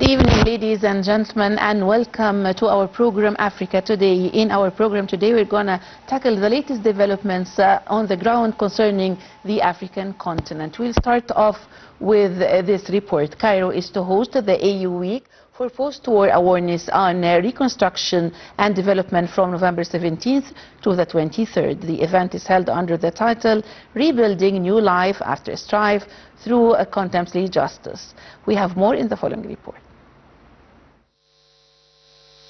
evening, ladies and gentlemen, and welcome to our program Africa Today. In our program today, we're going to tackle the latest developments on the ground concerning the African continent. We'll start off with this report. Cairo is to host the AU Week for post-war awareness on reconstruction and development from November 17th to the 23rd. The event is held under the title Rebuilding New Life After Strife Through a Contemporary Justice. We have more in the following report.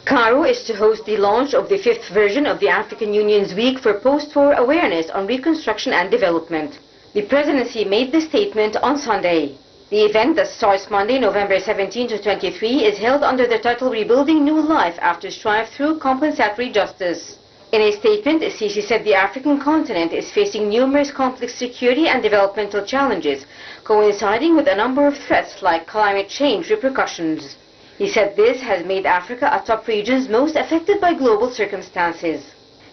Cairo is to host the launch of the 5th version of the African Union's Week for Post-War Awareness on Reconstruction and Development. The presidency made this statement on Sunday. The event that starts Monday, November 17 to 23, is held under the title Rebuilding New Life After Strife Through Compensatory Justice. In a statement, Sisi said the African continent is facing numerous complex security and developmental challenges, coinciding with a number of threats like climate change repercussions. He said this has made Africa a top region most affected by global circumstances.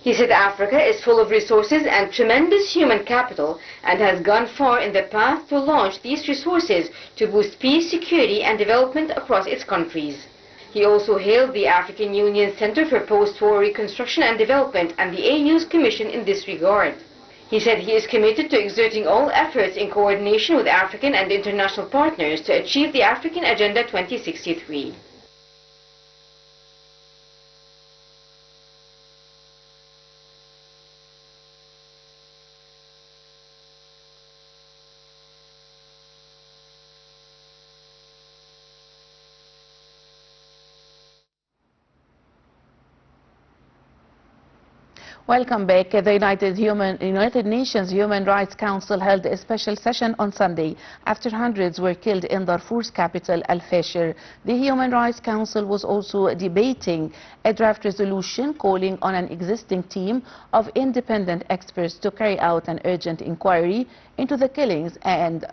He said Africa is full of resources and tremendous human capital and has gone far in the path to launch these resources to boost peace, security and development across its countries. He also hailed the African Union Center for Post-War Reconstruction and Development and the AU's commission in this regard. He said he is committed to exerting all efforts in coordination with African and international partners to achieve the African Agenda 2063. Welcome back. The United Nations Human Rights Council held a special session on Sunday after hundreds were killed in Darfur's capital, Al-Fashir. The Human Rights Council was also debating a draft resolution calling on an existing team of independent experts to carry out an urgent inquiry into the killings and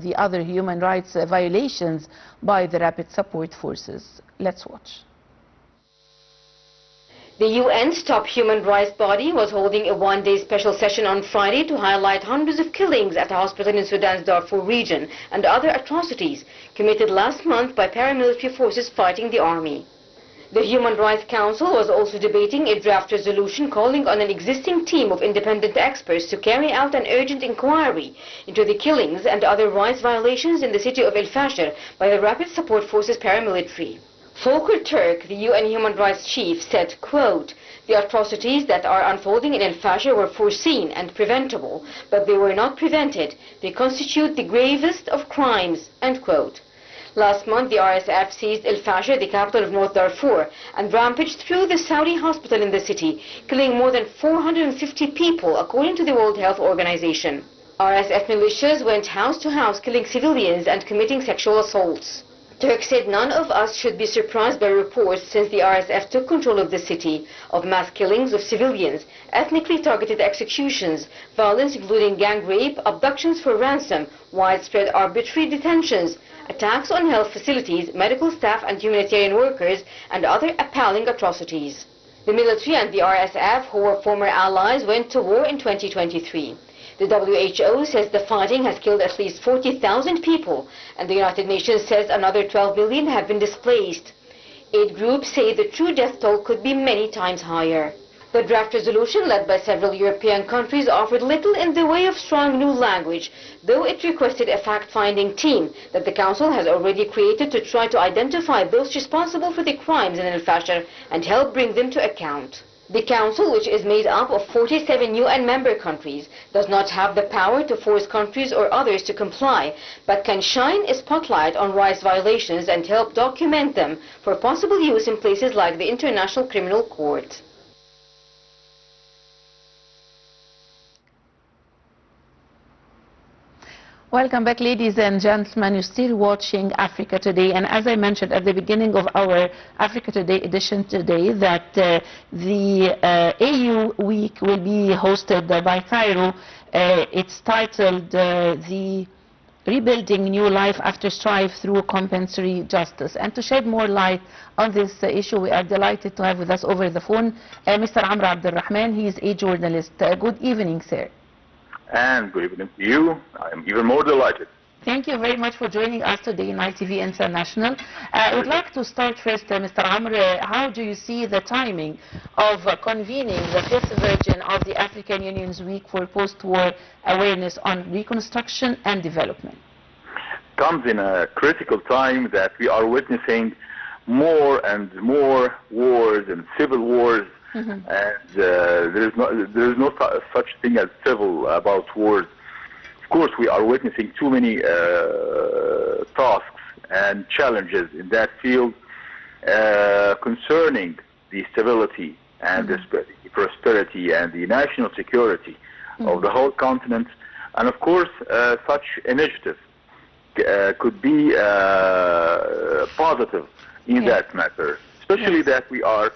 the other human rights violations by the Rapid Support Forces. Let's watch. The UN's top human rights body was holding a one-day special session on Friday to highlight hundreds of killings at a hospital in Sudan's Darfur region and other atrocities committed last month by paramilitary forces fighting the army. The Human Rights Council was also debating a draft resolution calling on an existing team of independent experts to carry out an urgent inquiry into the killings and other rights violations in the city of Al-Fashir by the Rapid Support Forces paramilitary. Volker Turk, the UN Human Rights Chief, said, quote, "The atrocities that are unfolding in Al-Fashir were foreseen and preventable, but they were not prevented. They constitute the gravest of crimes," end quote. Last month, the RSF seized Al-Fashir, the capital of North Darfur, and rampaged through the Saudi hospital in the city, killing more than 450 people, according to the World Health Organization. RSF militias went house to house, killing civilians and committing sexual assaults. Turk said none of us should be surprised by reports since the RSF took control of the city of mass killings of civilians, ethnically targeted executions, violence including gang rape, abductions for ransom, widespread arbitrary detentions, attacks on health facilities, medical staff and humanitarian workers, and other appalling atrocities. The military and the RSF, who were former allies, went to war in 2023. The WHO says the fighting has killed at least 40,000 people, and the United Nations says another 12 million have been displaced. Aid groups say the true death toll could be many times higher. The draft resolution, led by several European countries, offered little in the way of strong new language, though it requested a fact-finding team that the Council has already created to try to identify those responsible for the crimes in Al-Fashir and help bring them to account. The Council, which is made up of 47 UN member countries, does not have the power to force countries or others to comply, but can shine a spotlight on rights violations and help document them for possible use in places like the International Criminal Court. Welcome back, ladies and gentlemen. You're still watching Africa Today, and as I mentioned at the beginning of our Africa Today edition today, that the AU Week will be hosted by Cairo. It's titled the Rebuilding New Life After Strife Through Compensatory Justice. And to shed more light on this issue, we are delighted to have with us over the phone Mr. Rahman. He is a journalist. Good evening, sir. And good evening to you. I am even more delighted. Thank you very much for joining us today in Nile TV International. I would like to start first, Mr. Amr, how do you see the timing of convening the fifth version of the African Union's Week for Post-War Awareness on Reconstruction and Development? Comes in a critical time that we are witnessing more and more wars and civil wars, and there is no such thing as civil about wars. Of course, we are witnessing too many tasks and challenges in that field concerning the stability and the prosperity and the national security of the whole continent. And of course, such initiative could be positive in that matter, especially that we are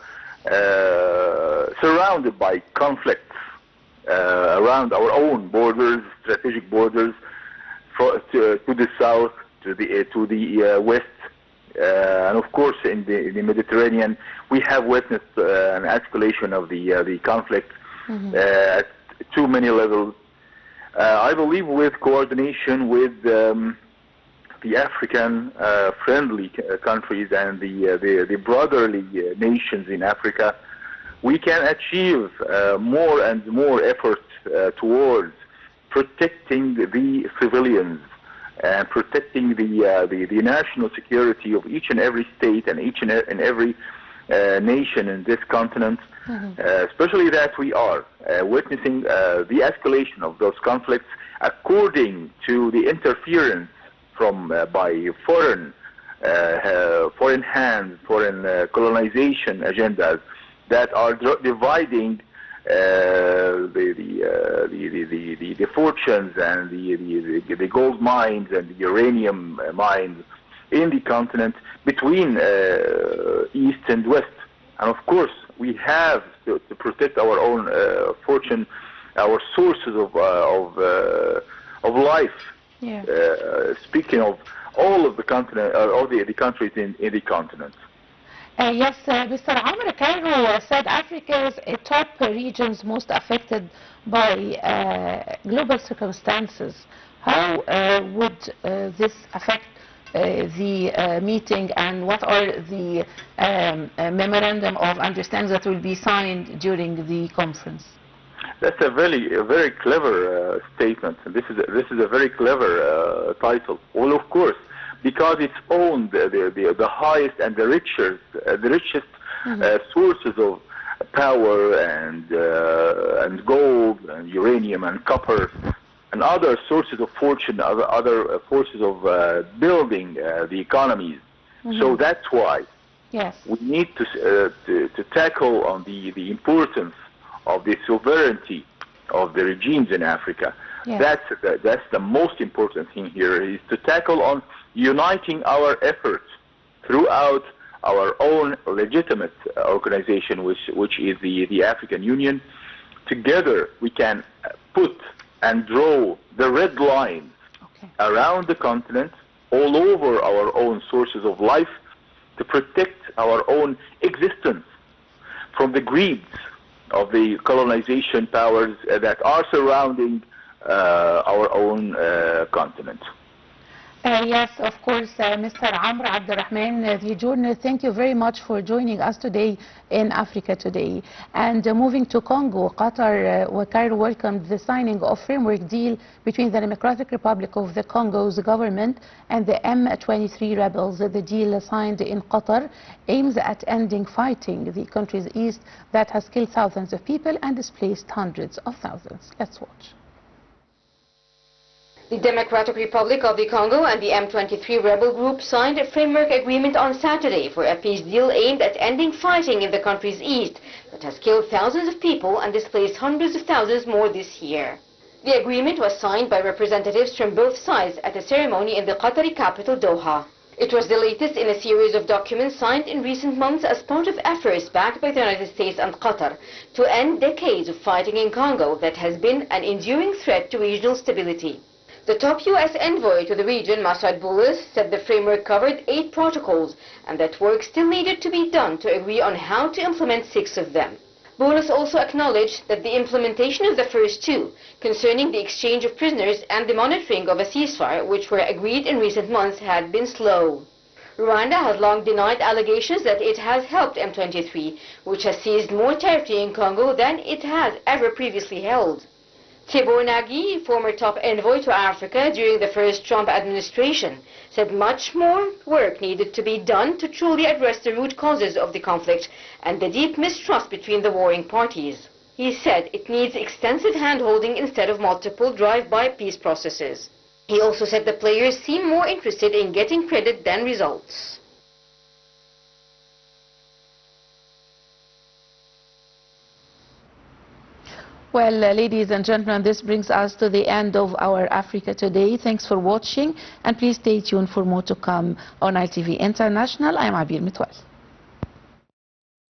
surrounded by conflicts around our own borders, strategic borders, to the south, to the west, and of course in the Mediterranean, we have witnessed an escalation of the conflict at too many levels. I believe with coordination with the African friendly countries and the brotherly nations in Africa, we can achieve more and more effort towards protecting the civilians and protecting the national security of each and every state and each and every nation in this continent, especially that we are witnessing the escalation of those conflicts according to the interference from by foreign hands, foreign colonization agendas that are dividing the fortunes and the gold mines and the uranium mines in the continent between east and west. And of course, we have to protect our own fortune, our sources of life. Yeah. Speaking of all of the continent, all the countries in the continent. Yes, Mr. Amr, Cairo said Africa's top regions most affected by global circumstances. How would this affect the meeting, and what are the memorandum of understanding that will be signed during the conference? That's a very clever statement. This is a very clever title. Well, of course, because it's owned the highest and the richest sources of power and gold and uranium and copper and other sources of fortune, other forces of building the economies. So that's why we need to tackle on the importance of the sovereignty of the regimes in Africa. That's the most important thing here, is to tackle on uniting our efforts throughout our own legitimate organization, which is the African Union. Together we can put and draw the red lines around the continent, all over our own sources of life, to protect our own existence from the greeds of the colonization powers that are surrounding our own continent. Yes, of course, Mr. Amr Rahman, the journal, thank you very much for joining us today in Africa Today. And moving to Congo, Qatar Cairo welcomed the signing of framework deal between the Democratic Republic of the Congo's government and the M23 rebels. The deal signed in Qatar aims at ending fighting the country's east that has killed thousands of people and displaced hundreds of thousands. Let's watch. The Democratic Republic of the Congo and the M23 rebel group signed a framework agreement on Saturday for a peace deal aimed at ending fighting in the country's east that has killed thousands of people and displaced hundreds of thousands more this year. The agreement was signed by representatives from both sides at a ceremony in the Qatari capital Doha. It was the latest in a series of documents signed in recent months as part of efforts backed by the United States and Qatar to end decades of fighting in Congo that has been an enduring threat to regional stability. The top U.S. envoy to the region, Masad Boulos, said the framework covered 8 protocols and that work still needed to be done to agree on how to implement 6 of them. Boulos also acknowledged that the implementation of the first two, concerning the exchange of prisoners and the monitoring of a ceasefire, which were agreed in recent months, had been slow. Rwanda has long denied allegations that it has helped M23, which has seized more territory in Congo than it has ever previously held. Thibault Nagy, former top envoy to Africa during the first Trump administration, said much more work needed to be done to truly address the root causes of the conflict and the deep mistrust between the warring parties. He said it needs extensive hand-holding instead of multiple drive-by peace processes. He also said the players seem more interested in getting credit than results. Well, ladies and gentlemen, this brings us to the end of our Africa Today. Thanks for watching, and please stay tuned for more to come on Nile TV International. I'm Abdel.